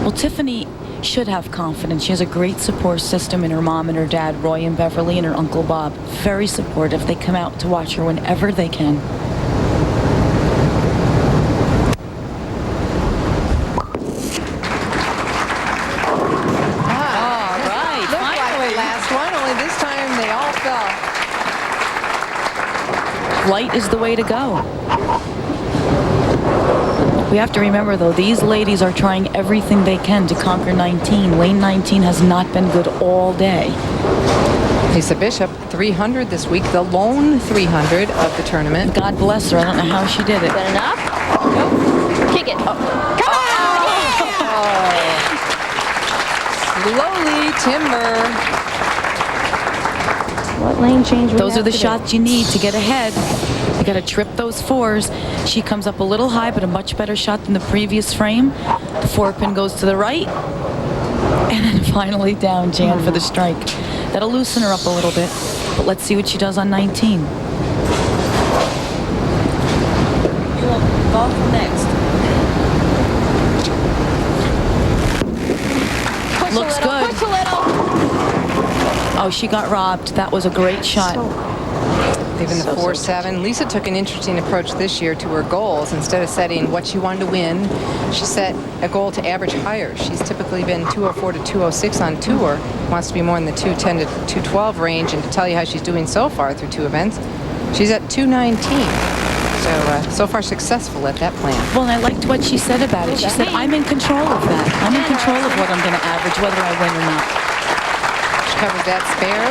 Well, Tiffany should have confidence. She has a great support system in her mom and her dad, Roy and Beverly, and her Uncle Bob. Very supportive. They come out to watch her whenever they can. Light is the way to go. We have to remember, though, these ladies are trying everything they can to conquer 19. Lane 19 has not been good all day. Lisa Bishop, 300 this week, the lone 300 of the tournament. God bless her. I don't know how she did it. Good enough? Nope. Kick it. Oh. Come on! Slowly, Timber. What lane change we Those have are the to shots do? you need to get ahead. You got to trip those fours. She comes up a little high, but a much better shot than the previous frame. The 4-pin goes to the right. And then finally down, Jan, for the strike. That'll loosen her up a little bit. But let's see what she does on 19. You will go next. Push Looks a little, good. push a little. Oh, she got robbed. That was a great shot. Leaving the 4-7. Lisa took an interesting approach this year to her goals. Instead of setting what she wanted to win, she set a goal to average higher. She's typically been 204 to 206 on tour. Wants to be more in the 210 to 212 range. And to tell you how she's doing so far through 2 events, she's at 219. So far successful at that plan. Well, and I liked what she said about it. She said, I'm in control of that. I'm in control of what I'm going to average, whether I win or not. She covered that spare.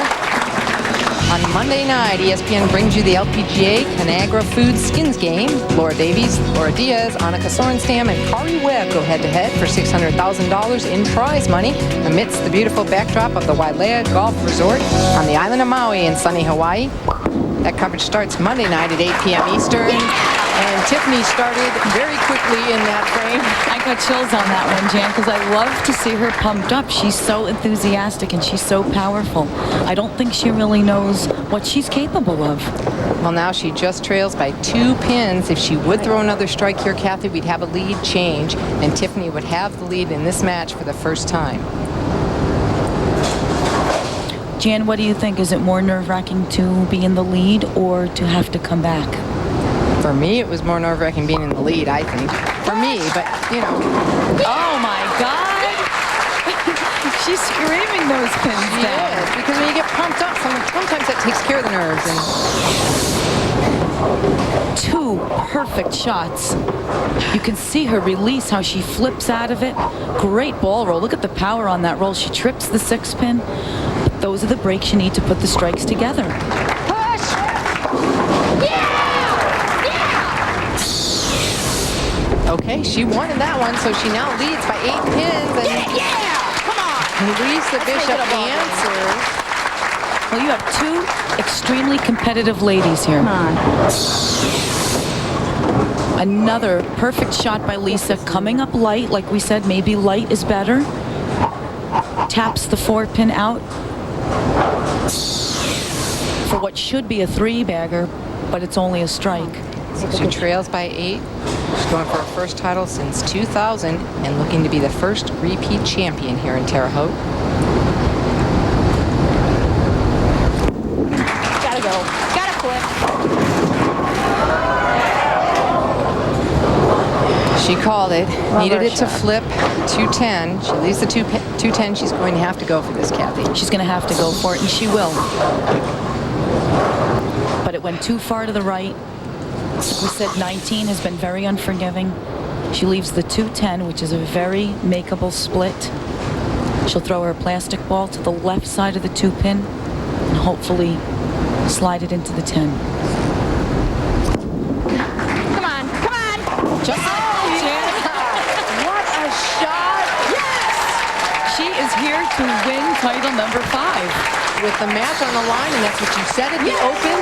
On Monday night, ESPN brings you the LPGA Conagra Foods Skins game. Laura Davies, Laura Diaz, Annika Sorenstam, and Kari Webb go head-to-head for $600,000 in prize money amidst the beautiful backdrop of the Wailea Golf Resort on the island of Maui in sunny Hawaii. That coverage starts Monday night at 8 p.m. Eastern. And Tiffany started very quickly in that frame. I got chills on that one, Jan, because I love to see her pumped up. She's so enthusiastic and she's so powerful. I don't think she really knows what she's capable of. Well, now she just trails by 2 pins. If she would throw another strike here, Kathy, we'd have a lead change, and Tiffany would have the lead in this match for the first time. Jan, what do you think? Is it more nerve-wracking to be in the lead or to have to come back? For me, it was more nerve-wracking being in the lead, I think. For me, but, you know. Oh, my God. She's screaming those pins down. Yes, because when you get pumped up, sometimes that takes care of the nerves. And 2 perfect shots. You can see her release, how she flips out of it. Great ball roll. Look at the power on that roll. She trips the 6-pin. But those are the breaks you need to put the strikes together. Push! Yeah! okay, she wanted that one, so she now leads by 8 pins. And Yeah! Come on! Lisa Bishop answers. Well, you have 2 extremely competitive ladies here. Come on. Another perfect shot by Lisa, coming up light. Like we said, maybe light is better. Taps the 4-pin out for what should be a 3-bagger, but it's only a strike. So she trails by 8. She's going for her first title since 2000 and looking to be the first repeat champion here in Terre Haute. Gotta go. Gotta flip. She called it. Needed it to flip 210. She leaves the 210. She's going to have to go for this, Kathy. She's going to have to go for it, and she will. But it went too far to the right. We said 19 has been very unforgiving. She leaves the 210, which is a very makeable split. She'll throw her plastic ball to the left side of the 2-pin and hopefully slide it into the 10. Come on. Come on. Just What a shot! Yes! she is here to win title number 5. With the match on the line, and that's what you said at the Open.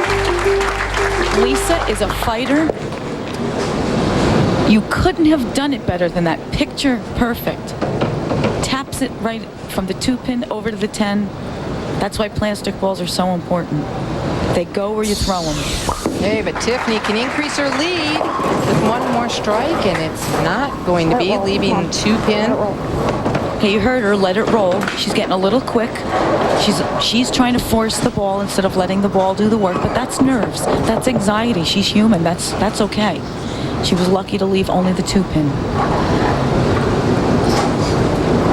Lisa is a fighter. You couldn't have done it better than that. Picture perfect. Taps it right from the 2-pin over to the 10. That's why plastic balls are so important. They go where you throw them. Hey, but Tiffany can increase her lead with one more strike, and it's not going to be, leaving 2 pin. Hey, you heard her, let it roll. She's getting a little quick. She's trying to force the ball instead of letting the ball do the work, but that's nerves. That's anxiety. She's human. That's okay. She was lucky to leave only the 2 pin.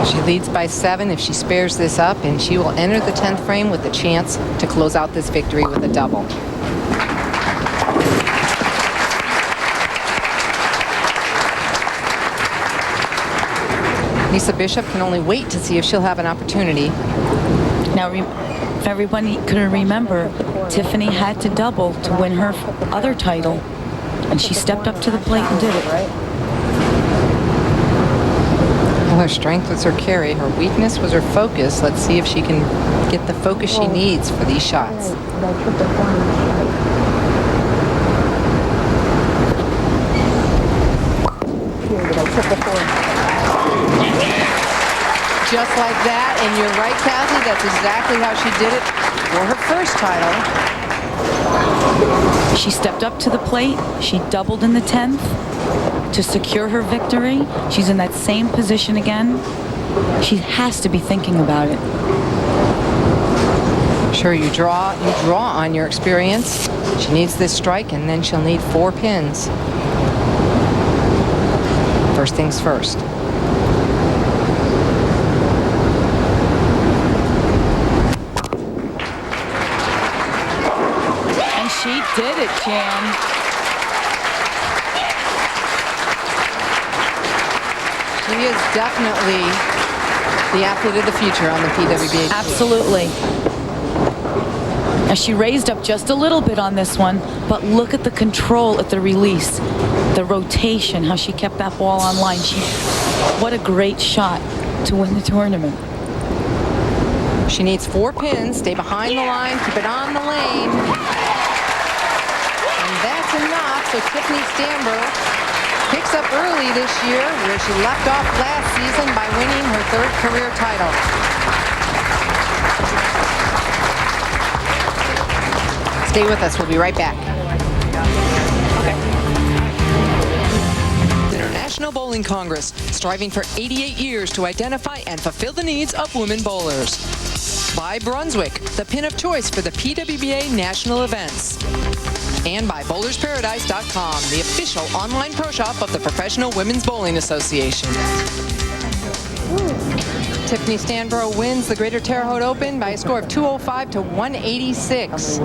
She leads by 7 if she spares this up, and she will enter the 10th frame with the chance to close out this victory with a double. Lisa Bishop can only wait to see if she'll have an opportunity. Now, if everybody could remember, Tiffany had to double to win her other title, and she stepped up to the plate and did it. Well, her strength was her carry. Her weakness was her focus. Let's see if she can get the focus she needs for these shots. Just like that, and you're right, Kathy, that's exactly how she did it for her first title. She stepped up to the plate. She doubled in the 10th to secure her victory. She's in that same position again. She has to be thinking about it. Sure, you draw on your experience. She needs this strike, and then she'll need 4 pins. First things first. She did it, Jan. She is definitely the athlete of the future on the PWBA. Absolutely. Now she raised up just a little bit on this one, but look at the control at the release, the rotation, how she kept that ball on line. What a great shot to win the tournament. She needs 4 pins, stay behind the line, keep it on the lane. That's enough, so Tiffany Stanbrough picks up early this year where she left off last season by winning her 3rd career title. Stay with us, we'll be right back. International Bowling Congress, striving for 88 years to identify and fulfill the needs of women bowlers. By Brunswick, the pin of choice for the PWBA national events. And by bowlersparadise.com, the official online pro shop of the Professional Women's Bowling Association. Tiffany Stanbrough wins the Greater Terre Haute Open by a score of 205 to 186.